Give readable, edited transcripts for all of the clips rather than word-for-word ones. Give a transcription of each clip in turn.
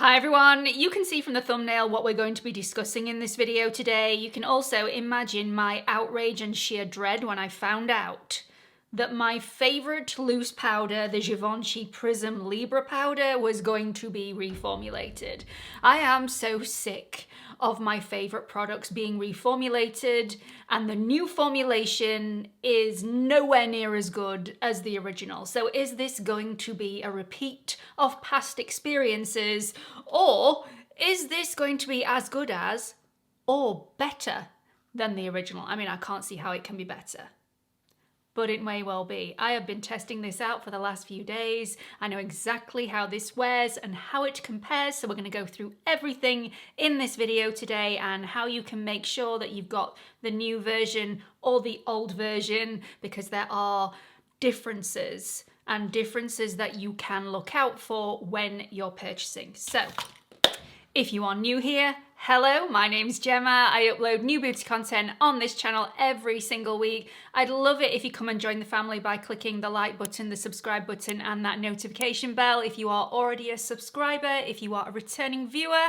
Hi everyone, you can see from the thumbnail what we're going to be discussing in this video today. You can also imagine my outrage and sheer dread when I found out that my favourite loose powder, the Givenchy Prisme Libre powder, was going to be reformulated. I am so sick of my favourite products being reformulated, and the new formulation is nowhere near as good as the original. So is this going to be a repeat of past experiences, or is this going to be as good as or better than the original? I mean, I can't see how it can be better, but it may well be. I have been testing this out for the last few days. I know exactly how this wears and how it compares, so we're going to go through everything in this video today and how you can make sure that you've got the new version or the old version, because there are differences that you can look out for when you're purchasing. So, if you are new here, hello, my name's Gemma. I upload new beauty content on this channel every single week. I'd love it if you come and join the family by clicking the like button, the subscribe button, and that notification bell. If you are already a subscriber, if you are a returning viewer,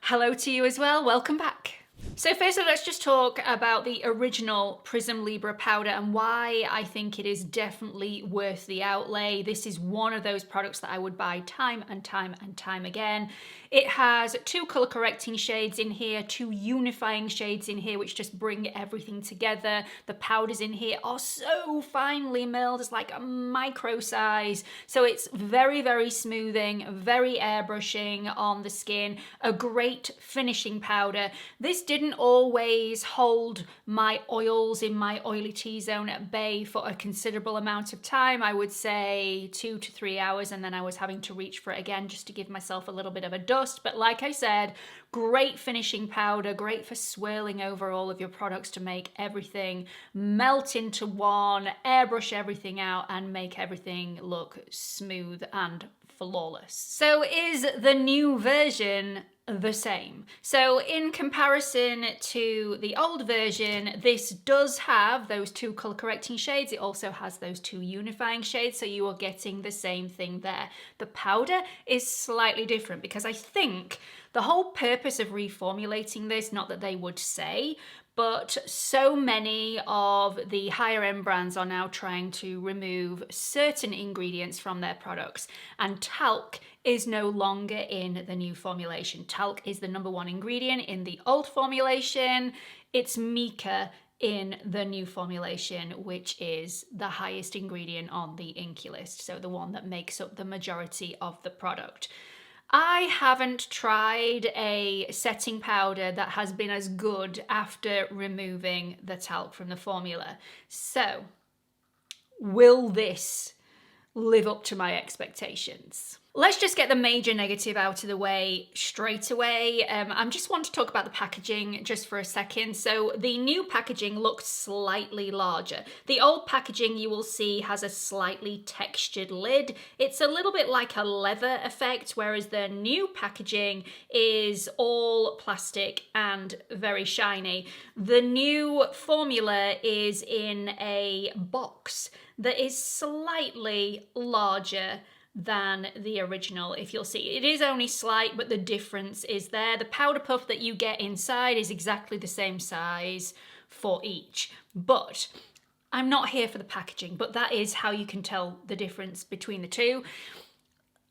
hello to you as well. Welcome back. So firstly, let's just talk about the original Prisme Libre powder and why I think it is definitely worth the outlay. This is one of those products that I would buy time and time again. It has 2 color correcting shades in here, 2 unifying shades in here, which just bring everything together. The powders in here are so finely milled, it's like a micro size. So it's very, very smoothing, very airbrushing on the skin, a great finishing powder. This didn't always hold my oils in my oily T-zone at bay for a considerable amount of time. I would say 2 to 3 hours, and then I was having to reach for it again just to give myself a little bit of a dust. But like I said, great finishing powder, great for swirling over all of your products to make everything melt into one, airbrush everything out, and make everything look smooth and flawless. So is the new version the same? So in comparison to the old version, this does have those 2 color correcting shades. It also has those 2 unifying shades, so you are getting the same thing there. The powder is slightly different because I think the whole purpose of reformulating this, not that they would say, but so many of the higher end brands are now trying to remove certain ingredients from their products, and talc is no longer in the new formulation. Talc is the #1 ingredient in the old formulation. It's mica in the new formulation, which is the highest ingredient on the INQUIRIES list, so the one that makes up the majority of the product. I haven't tried a setting powder that has been as good after removing the talc from the formula. So, will this live up to my expectations? Let's just get the major negative out of the way straight away. I just want to talk about the packaging just for a second. So the new packaging looks slightly larger. The old packaging, you will see, has a slightly textured lid. It's a little bit like a leather effect, whereas the new packaging is all plastic and very shiny. The new formula is in a box that is slightly larger than the original. If you'll see, it is only slight, but the difference is there. The powder puff that you get inside is exactly the same size for each, but I'm not here for the packaging, but that is how you can tell the difference between the two.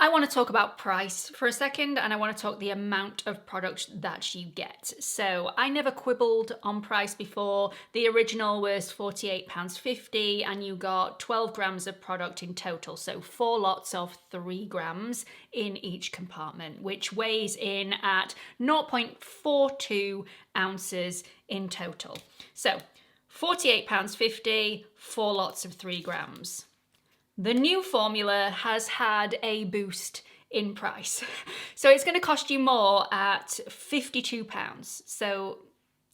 I want to talk about price for a second, and I want to talk the amount of product that you get. So I never quibbled on price before. The original was £48.50 and you got 12 grams of product in total. So 4 lots of 3 grams in each compartment, which weighs in at 0.42 ounces in total. So £48.50, 4 lots of 3 grams. The new formula has had a boost in price. So it's going to cost you more at £52. So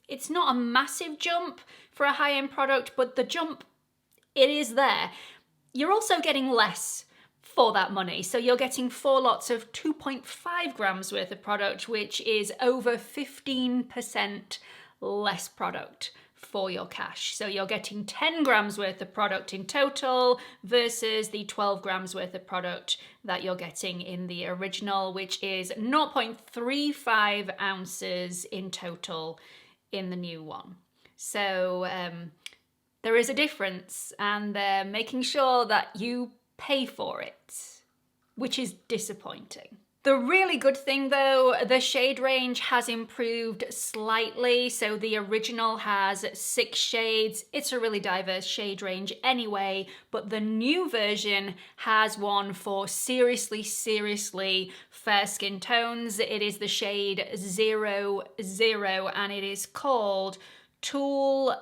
it's not a massive jump for a high-end product, but the jump, it is there. You're also getting less for that money. So you're getting 4 lots of 2.5 grams worth of product, which is over 15% less product for your cash. So you're getting 10 grams worth of product in total versus the 12 grams worth of product that you're getting in the original, which is 0.35 ounces in total in the new one. So there is a difference, and they're making sure that you pay for it, which is disappointing. The really good thing though, the shade range has improved slightly. So the original has 6 shades. It's a really diverse shade range anyway, but the new version has one for seriously, seriously fair skin tones. It is the shade 00, and it is called Tool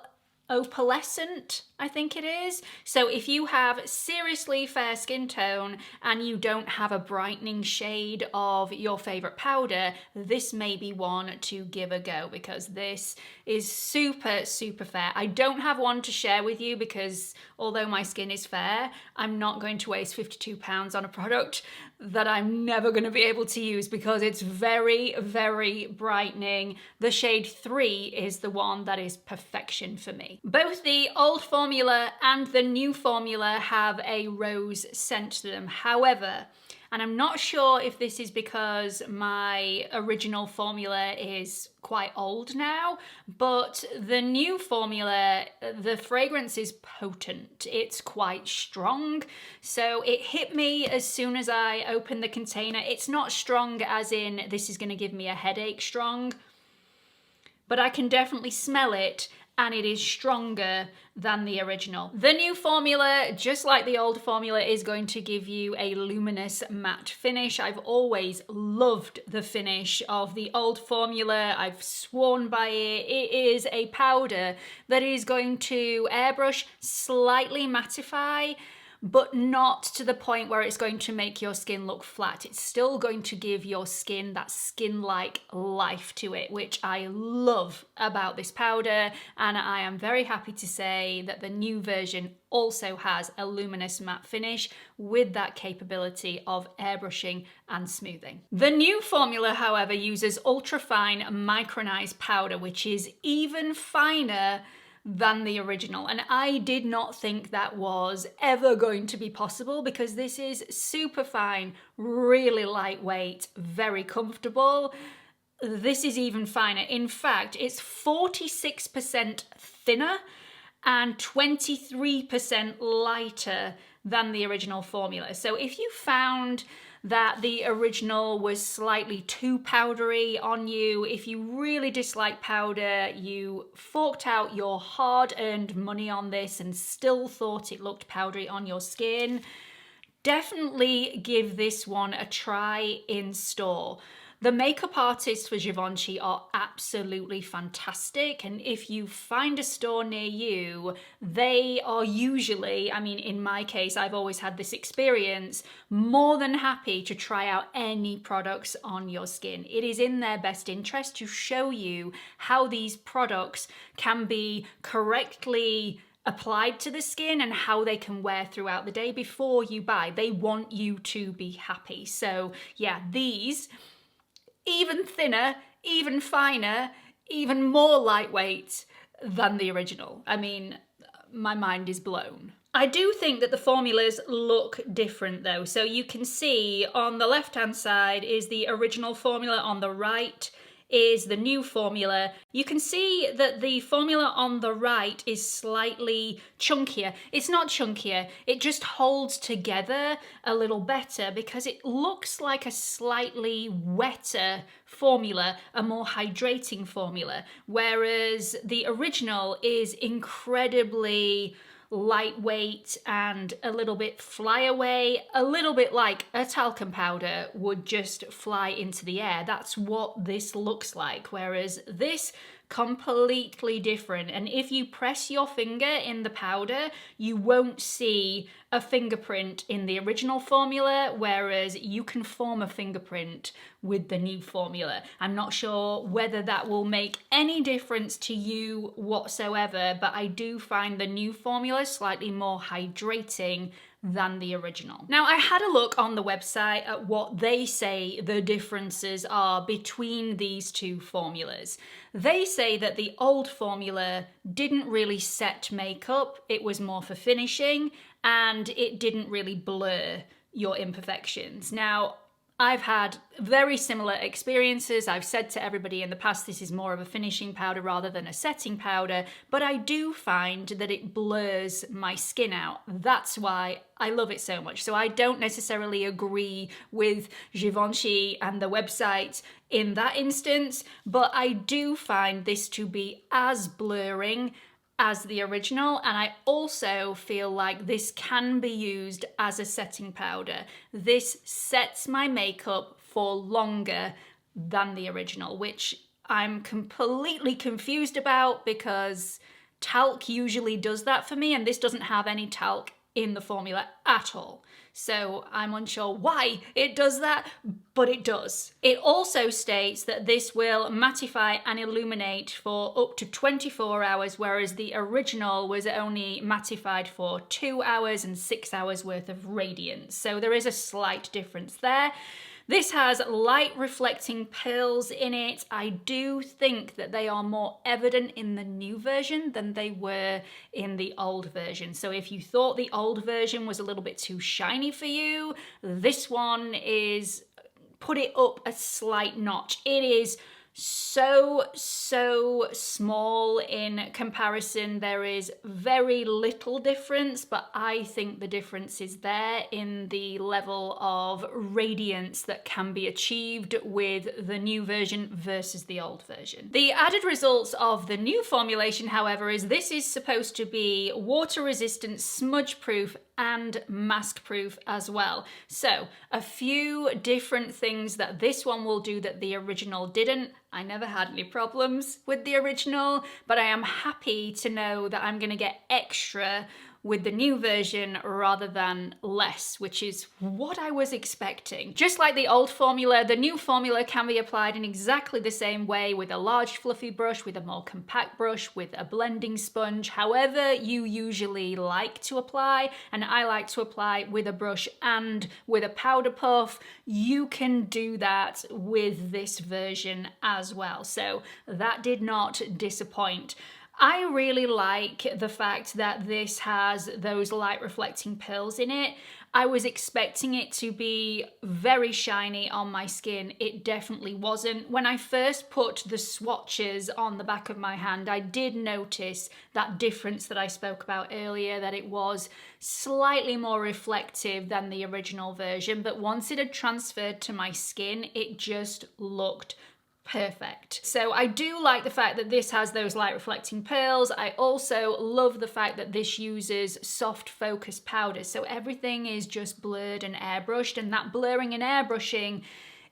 Opalescent, I think it is. So if you have seriously fair skin tone and you don't have a brightening shade of your favorite powder, this may be one to give a go, because this is super, super fair. I don't have one to share with you because although my skin is fair, I'm not going to waste £52 on a product that I'm never going to be able to use because it's very, very brightening. The shade 3 is the one that is perfection for me. Both the old formula and the new formula have a rose scent to them. However, and I'm not sure if this is because my original formula is quite old now, but the new formula, the fragrance is potent. It's quite strong. So it hit me as soon as I opened the container. It's not strong as in this is going to give me a headache strong, but I can definitely smell it, and it is stronger than the original. The new formula, just like the old formula, is going to give you a luminous matte finish. I've always loved the finish of the old formula. I've sworn by it. It is a powder that is going to airbrush, slightly mattify, but not to the point where it's going to make your skin look flat. It's still going to give your skin that skin-like life to it, which I love about this powder, and I am very happy to say that the new version also has a luminous matte finish with that capability of airbrushing and smoothing. The new formula, however, uses ultra-fine micronized powder, which is even finer than the original, and I did not think that was ever going to be possible, because this is super fine, really lightweight, very comfortable. This is even finer. In fact, it's 46% thinner and 23% lighter than the original formula. So if you found that the original was slightly too powdery on you, if you really dislike powder, you forked out your hard-earned money on this and still thought it looked powdery on your skin, definitely give this one a try in store. The makeup artists for Givenchy are absolutely fantastic, and if you find a store near you, they are usually, I mean, in my case, I've always had this experience, more than happy to try out any products on your skin. It is in their best interest to show you how these products can be correctly applied to the skin and how they can wear throughout the day before you buy. They want you to be happy. So yeah, these, even thinner, even finer, even more lightweight than the original. I mean, my mind is blown. I do think that the formulas look different though. So you can see on the left-hand side is the original formula, on the right is the new formula. You can see that the formula on the right is slightly chunkier. It's not chunkier, it just holds together a little better because it looks like a slightly wetter formula, a more hydrating formula, whereas the original is incredibly lightweight and a little bit fly away, a little bit like a talcum powder would just fly into the air. That's what this looks like, whereas this completely different. And if you press your finger in the powder, you won't see a fingerprint in the original formula, whereas you can form a fingerprint with the new formula. I'm not sure whether that will make any difference to you whatsoever, but I do find the new formula slightly more hydrating than the original. Now, I had a look on the website at what they say the differences are between these two formulas. They say that the old formula didn't really set makeup, it was more for finishing, and it didn't really blur your imperfections. Now, I've had very similar experiences. I've said to everybody in the past this is more of a finishing powder rather than a setting powder, but I do find that it blurs my skin out. That's why I love it so much. So I don't necessarily agree with Givenchy and the website in that instance, but I do find this to be as blurring as the original, and I also feel like this can be used as a setting powder. This sets my makeup for longer than the original, which I'm completely confused about because talc usually does that for me, and this doesn't have any talc in the formula at all. So I'm unsure why it does that, but it does. It also states that this will mattify and illuminate for up to 24 hours, whereas the original was only mattified for 2 hours and 6 hours worth of radiance. So there is a slight difference there. This has light reflecting pearls in it. I do think that they are more evident in the new version than they were in the old version. So if you thought the old version was a little bit too shiny for you, this one is put it up a slight notch. It is so small in comparison. There is very little difference, but I think the difference is there in the level of radiance that can be achieved with the new version versus the old version. The added results of the new formulation, however, is this is supposed to be water resistant, smudge proof, and mask proof as well. So a few different things that this one will do that the original didn't. I never had any problems with the original, but I am happy to know that I'm gonna get extra with the new version rather than less, which is what I was expecting. Just like the old formula, the new formula can be applied in exactly the same way with a large fluffy brush, with a more compact brush, with a blending sponge, however you usually like to apply, and I like to apply with a brush and with a powder puff. You can do that with this version as well, so that did not disappoint. I really like the fact that this has those light reflecting pearls in it. I was expecting it to be very shiny on my skin. It definitely wasn't. When I first put the swatches on the back of my hand, I did notice that difference that I spoke about earlier, that it was slightly more reflective than the original version, but once it had transferred to my skin, it just looked perfect. So I do like the fact that this has those light reflecting pearls. I also love the fact that this uses soft focus powders, so everything is just blurred and airbrushed, and that blurring and airbrushing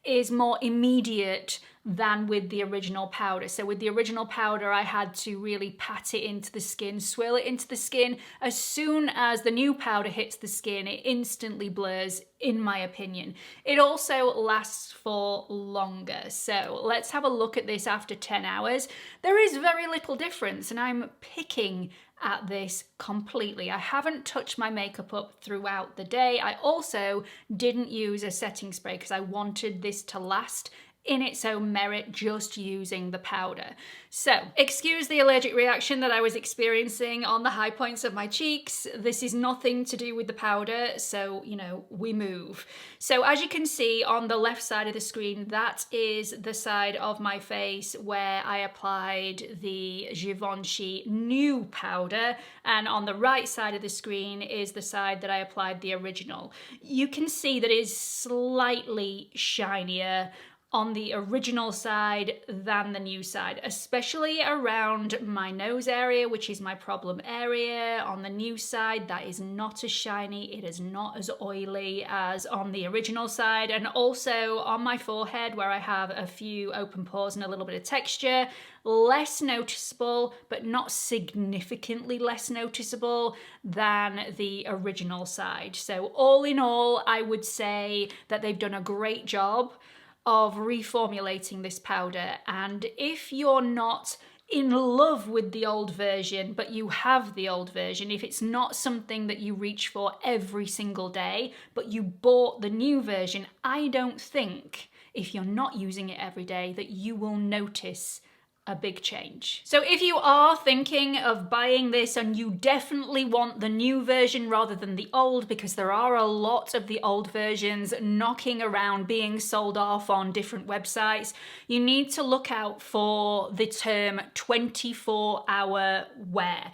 is more immediate than with the original powder. So with the original powder, I had to really pat it into the skin, swirl it into the skin. As soon as the new powder hits the skin, it instantly blurs, in my opinion. It also lasts for longer. So let's have a look at this after 10 hours. There is very little difference, and I'm picking at this completely. I haven't touched my makeup up throughout the day. I also didn't use a setting spray because I wanted this to last in its own merit, just using the powder. So, excuse the allergic reaction that I was experiencing on the high points of my cheeks. This is nothing to do with the powder, so, you know, we move. So as you can see on the left side of the screen, that is the side of my face where I applied the Givenchy new powder, and on the right side of the screen is the side that I applied the original. You can see that it is slightly shinier on the original side than the new side, especially around my nose area, which is my problem area. On the new side, that is not as shiny, it is not as oily as on the original side, and also on my forehead where I have a few open pores and a little bit of texture, less noticeable, but not significantly less noticeable than the original side. So all in all, I would say that they've done a great job of reformulating this powder, and if you're not in love with the old version, but you have the old version, if it's not something that you reach for every single day, but you bought the new version, I don't think, if you're not using it every day, that you will notice a big change. So if you are thinking of buying this and you definitely want the new version rather than the old, because there are a lot of the old versions knocking around being sold off on different websites, you need to look out for the term 24-hour wear.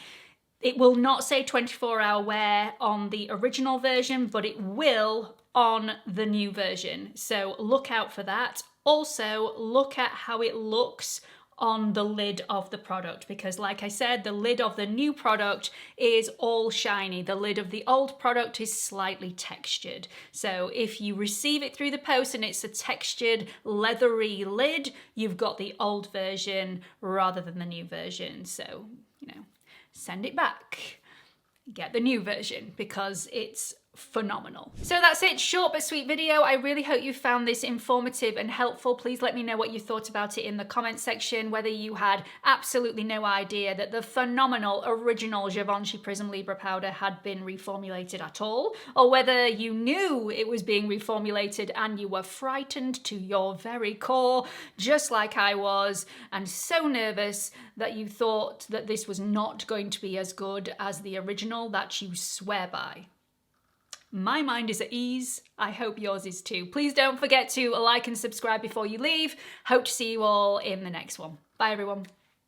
It will not say 24-hour wear on the original version, but it will on the new version. So look out for that. Also, look at how it looks on the lid of the product, because like I said, the lid of the new product is all shiny. The lid of the old product is slightly textured. So if you receive it through the post and it's a textured leathery lid, you've got the old version rather than the new version. So, you know, send it back, get the new version, because it's phenomenal. So that's it, short but sweet video. I really hope you found this informative and helpful. Please let me know what you thought about it in the comment section, whether you had absolutely no idea that the phenomenal original Givenchy Prisme Libre powder had been reformulated at all, or whether you knew it was being reformulated and you were frightened to your very core, just like I was, and so nervous that you thought that this was not going to be as good as the original that you swear by. My mind is at ease. I hope yours is too. Please don't forget to like and subscribe before you leave. Hope to see you all in the next one. Bye everyone.